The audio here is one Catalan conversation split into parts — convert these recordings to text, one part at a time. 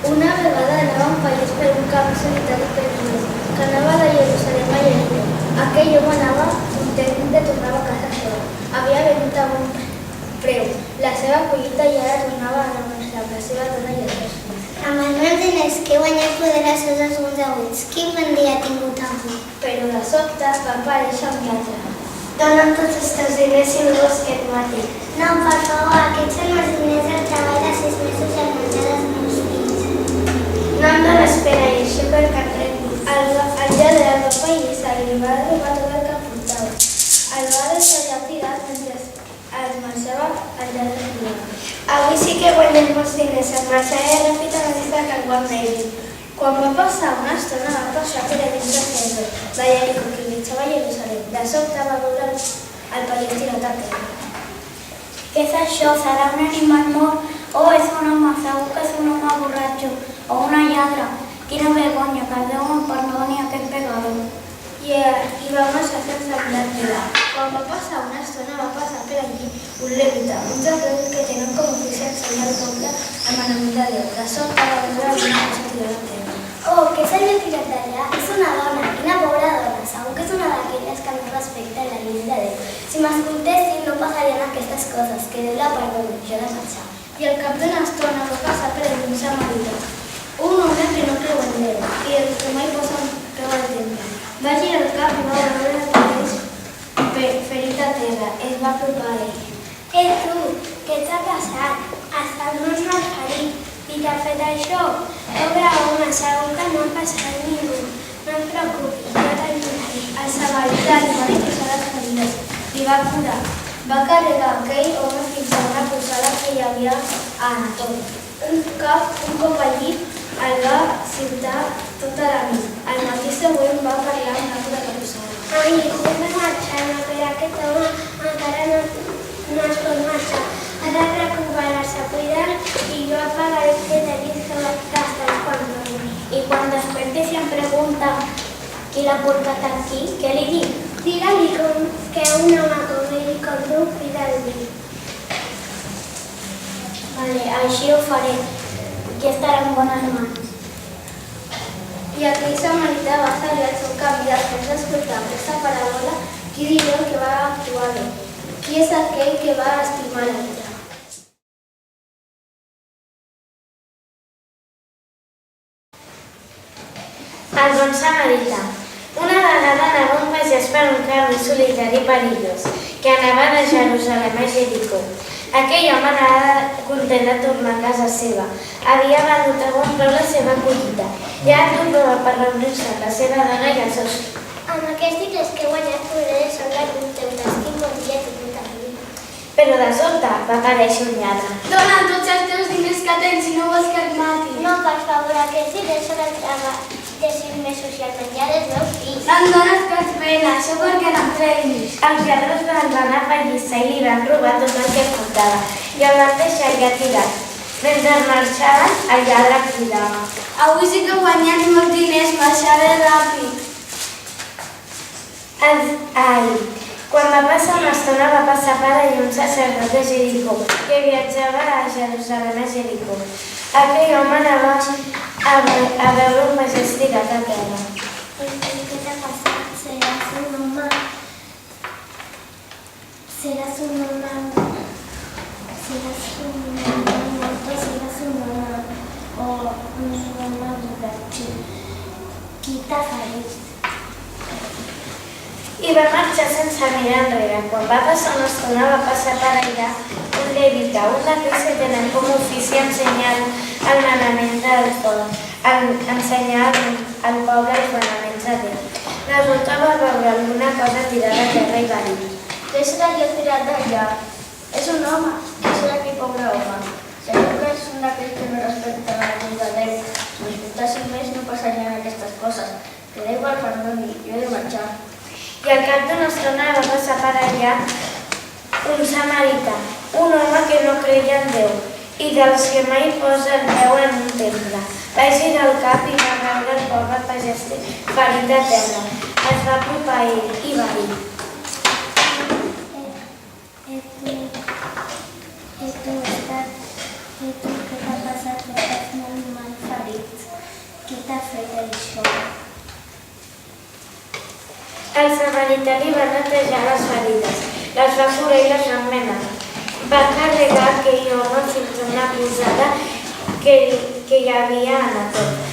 Una vegada anava un pagès per un camp solitari perillós, que anava de Jerusalem a Jericó. Aquell home anava content de tornar a casa seva. Havia venut a bon preu la seva collita i ara tornava a negociar amb la seva dona i els seus fills. Amb els meus diners que he guanyat podré ser els uns aguts. Quin bon dia ha tingut avui? Però de sobte va aparèixer un lladre. Dona'm tots els teus diners i no vols que et mati. No, per favor, aquests són els diners del treball de 6 mesos i el menjar dels meus fills. No em dones pena i això per que et rebi. El lladre el va apallissar i li va robar tot el que portava. El va deixar allà tirat mentre es marxava el lladre criat. Avui sí que guanyem molts diners. El marxaré ràpid a la llista que el guam m'he. Quan va passar una estona va passar per a dins del centre de Jericó que viatjava a Jerusalem. De sobte va veure el pagès tirat a terra. Què és això? Serà un animal mort? O és un home? Segur que és un home borratxo o una lladra. Quina vergonya, que Déu em perdoni aquest pecador. I va marxar sense mirar. Quan va passar una estona va passar per allí un levita, un sacerdot que tenen com a ofici ensenyar al poble el manament de Déu. De sobte va veure una cosa tirada a terra. Oh, què s'havia tirat d'allà? És una dona, quina pobra dona. Segur que és una d'aquelles que no respecta la llei de Déu. Si m'escoltessin no passarien aquestes coses, que Déu la perdoni, jo de marxar. I al cap d'una estona va passar per allí un samarità, un home que no creu en Déu i el que mai posa un peu al temple. Va girar el cap i va veure el pagès ferit a terra. Es va apropar a ell. Tu, què t'ha passat? Estàs molt malferit. Qui t'ha fet això? Pobre home, segur que no ha passat ningú. No et preocupis, jo t'ajudaré. El samarità li va posar les ferides, li va curar. Va carregar aquell home fins a una posada que hi havia a Anatòlia. Un cop allí, el va ciutar tota la nit. Al matí següent va parlar amb l'amo de la posada. Ai, hem de marxar, però aquest home encara no es pot marxar. Ha de recuperar-se, cuidar i jo apagaré el que tenis que vaig gastar quan torni. I quan desperti si em pregunta qui l'ha portat aquí, què li dic? Digue-li que un home com ell i com tu cuida el vi. Vale, així ho faré. Que estarà en bones mans. I aquell samarità va seguir el seu camí després d'escoltar aquesta paràbola. Qui dirà que va actuar bé? Qui és aquell que va estimar l'altre? El bon samarità. Una vegada anava un pagès per un camí solitari perillós, que anava de Jerusalem a Jericó. Aquell home anava content de tornar a casa seva. Havia venut a bon preu la seva collita i ara tornava per reunir-se amb la seva dona i els seus fills. Amb aquests diners que he guanyat podré deixar un temps. Quin bon dia he tingut avui. Però de sobte va aparèixer un lladre. Dóna'm tots els teus diners que tens i no vols que et mati. No, per favor, aquests diners són el treball de 6 mesos i el menjar dels meus fills. No em dones cap pena, això perquè no creguis. Els lladres el van apallissar i li van robar tot el que portava i el van deixar allà tirat. Mentre marxaven, el lladre cridava. Avui sí que he guanyat molts diners, marxaré ràpid. Quan va passar una estona va passar per allà un sacerdot de Jericó que viatjava a Jerusalem a Jericó. Aquell home anava a veure un pagès tirat a terra. Què t'ha passat? Seràs un home... Seràs un home mort o seràs un home... o un home borratxo. Qui t'ha ferit? I va marxar sense mirar enrere. Quan va passar una estona va passar per allà un levita, un d'aquells que tenen com a ofici ensenyar el manament del poble, ensenyar al poble els manaments de Déu. Resulta va veure alguna cosa tirada a terra i va dir: Què serà allò tirat d'allà? És un home. Què serà aquell pobre home? Segur que és un d'aquells que no respecten la llei de Déu. Si m'escoltessin més no passarien aquestes coses. Que Déu el perdoni, jo he de marxar. I al cap d'una estona va passar per allà un samarità, un home que no creia en Déu i dels que mai posa el peu en un temple. Va girar el cap i va veure el pobre pagès ferit a terra. Es va apropar a ell i va dir: Tu, què t'ha passat? Estàs molt malferit. fet això? El samarità li va netejar les ferides, les va curar i les va emmenar. Va carregar aquell home fins a una posada que hi havia a la torre.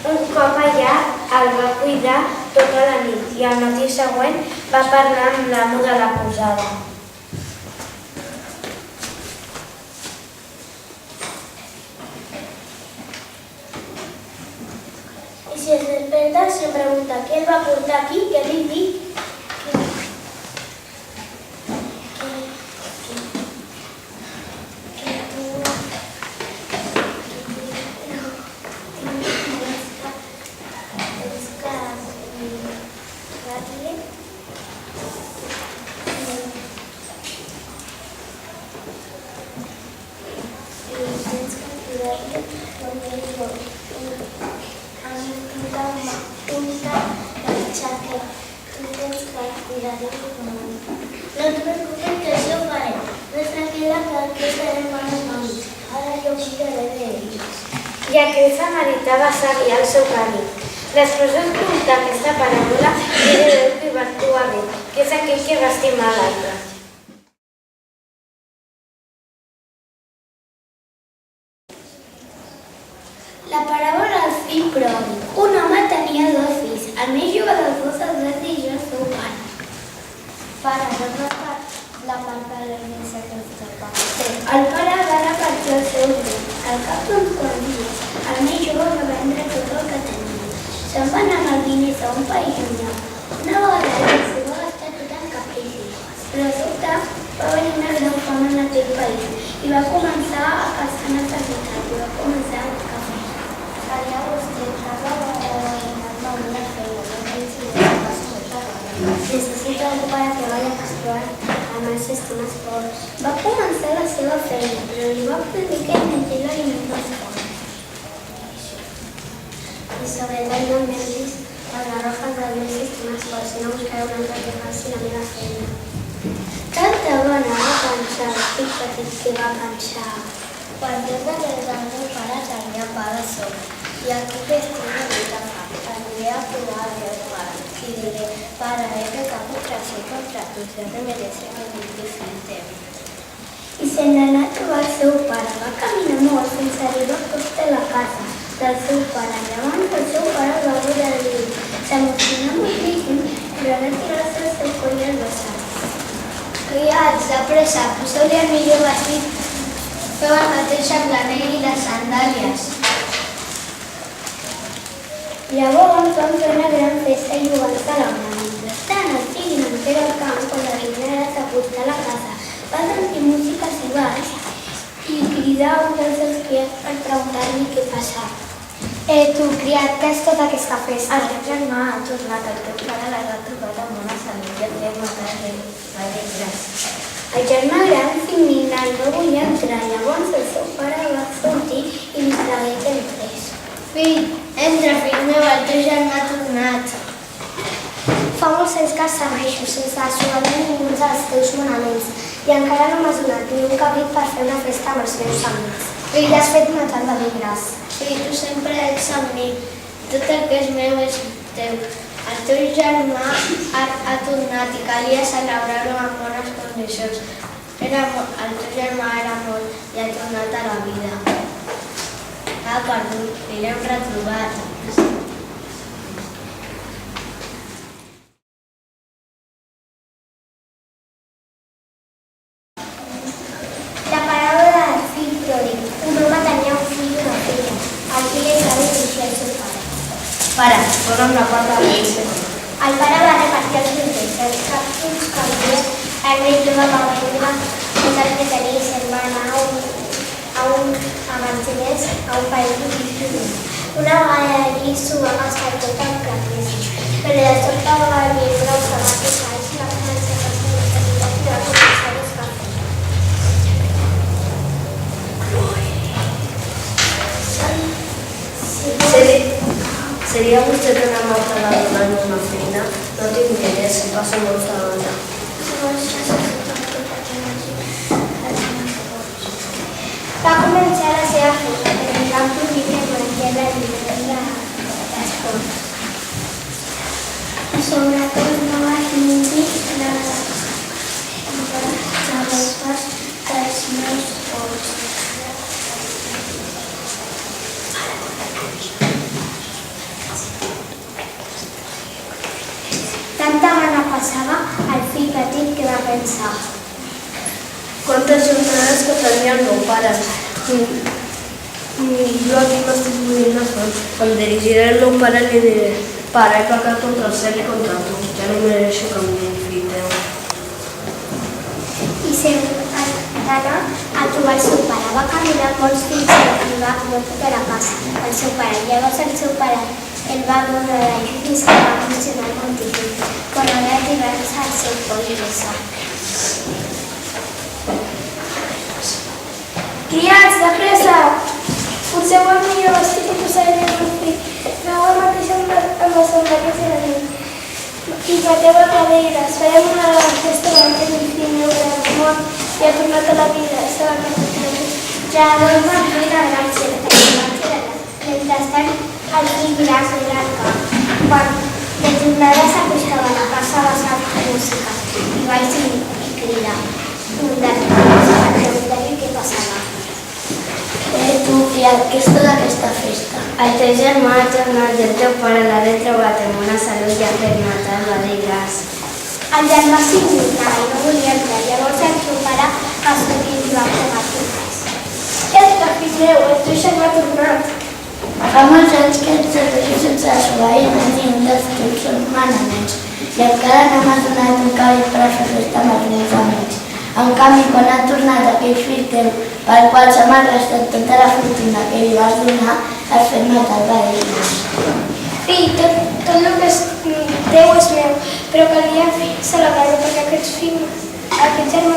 Un cop allà el va cuidar tota la nit i al matí següent va parlar amb l'amo de la posada. I si es desperta, se pregunta què el va portar aquí, què li dic? No te preocupes que yo faré. No es tranquila que estarem bones mans. Ara jo cuidaré d'ells. I aquell samarità va seguir el seu camí. Després d'escoltar aquesta paràbola, era Déu que va actuar bé, que és aquell que va estimar l'altre. La paràbola del fill pròdig. Un home tenia 2 fills. El més jove dels 2 es va dir el seu pare. Pare, no la part de l'herència que ens toca. El pare va repartir els seus béns. Al cap d'uns quants dies, el més jove va vendre tot el que tenia. Se'n va anar amb els diners a un país llunyà. Una vegada s'hi va gastar tot en capricis. Però de sobte va venir una gran fam en aquell país i va començar a passar necessitat i va començar a buscar feina. Allà vostè troba una feina, necessita algú para que vaya a pastorar amb els sistemes forts. Va començar la seva feina, però li va pedir que mengi l'aliment dels forts. I sobretot no mengis les garrofes dels meus sistemes forts, sinó buscaré un altre que faci la meva feina. Tanta bona va pensar el fill petit que va pensar. Quan Déu va regar el meu pare tenia pa de sobre i el cup estima molta fam. Aniré a provar el meu pare i diré, pare, he pecat contra tu, ja te mereces morir definitivament. I se n'anà a trobar el seu pare. Va caminar molt fins a arribar a prop de la casa del seu pare. Llavors el seu pare el va veure i dir, s'emocionà moltíssim i va retirar-se al seu coll i el besar. Criats, de pressa, poseu-li el millor vestit, feu el mateix amb l'anell i les sandàlies. Llavors van fer una gran festa i ho van celebrar. Mentrestant, el fill era al camp quan la reina s'apunta a la casa. Va sentir músiques i balls i cridar un dels seus criats per preguntar-li què passava. Tu, criat, què és tota aquesta festa? El teu germà ha tornat, el teu pare l'ha trobat amb una salut i el teu matar alegres. El germà gran, indignat, no volia entrar. Llavors el seu pare va sortir i li tragué que entrés. Fill, entra, fill meu, el teu germà ha tornat. Fa molts anys que segueixo sense assolir ningú dels teus manaments i encara no m'has donat ni un cabrit per fer una festa amb els meus amics. Fill, has fet una tarda d'alegres. Fill, tu sempre ets amb mi. Tot el que és meu és teu. El teu germà ha tornat i calia celebrar-ho en bones condicions. El teu germà era mort i ha tornat a la vida. Ha perdut i l'hem retrobat. La paràbola del fill pròdig. Un home tenia un fill i una filla. El fill es va dirigir al seu pare. Pare, dona'm la part de l'herència. El pare va repartir els diners, els càpsuls, calés, el rei jove va vendre tot el que tenia i se'n va anar amb els diners a un país difícil. Una vegada allí s'ho va gastar tot en capricis, però de sobte va venir prou sabatisses i va començar a fer necessitats i va començar a buscar feina. Seria vostè tan amable de donar-me una feina? No tinc diners, si passa molta gana. Va començar la seva feina, però va prohibir que menjar la llibre. Sobretot no es miri les golfes dels meus ulls. Tanta gana passava el fill petit que va pensar. Quantes jornades que tenia el meu pare. Jo aquí m'estic morint de fam. Em dirigiré al meu pare i li diré: pare, he pecat contra el cel i contra tu. Ja no mereixo que em digui fill teu. I se'n va anar a trobar el seu pare. Va caminar molts fills i va molt de la casa al seu pare. Llavors el seu pare el va donar l'ajut fins que va funcionar el multitud. Quan va arribar-se al seu poll de sang. Criats, de pressa! Poseu el millor vestit i posaré el meu fill. Feu el mateix amb els soldats de la nit. I bateu a cadeires. Farem una festa perquè el fill meu era mort i ha tornat a la vida. Estava captivat. Llavors va fer la gràcia de mentrestant el fill gran era al camp. Quan de tornada s'acostava a la casa va sentir música i va cridar un dels fills per preguntar-li què passava. Tu, criat, què és tota aquesta festa? El teu germà ha tornat i el teu pare l'ha retrobat amb una salut i ha firmat el va dir gràcies. El germà s'indignava i no volia entrar. Llavors el seu pare va sortir i va pegar truques. Què és que, fill meu? El teu germà ha tornat. Fa molts anys que ets aquí sense desobeir ni un dels teus manaments i encara no m'has donat un cavall per a fer festa amb els meus amics. En canvi, quan ha tornat aquell fill teu pel qual se m'ha restat tota la fortuna que li vas donar, has firmat el va dir gràcies. Fill, tot el que és teu és meu, però calia celebrar-ho perquè aquest germà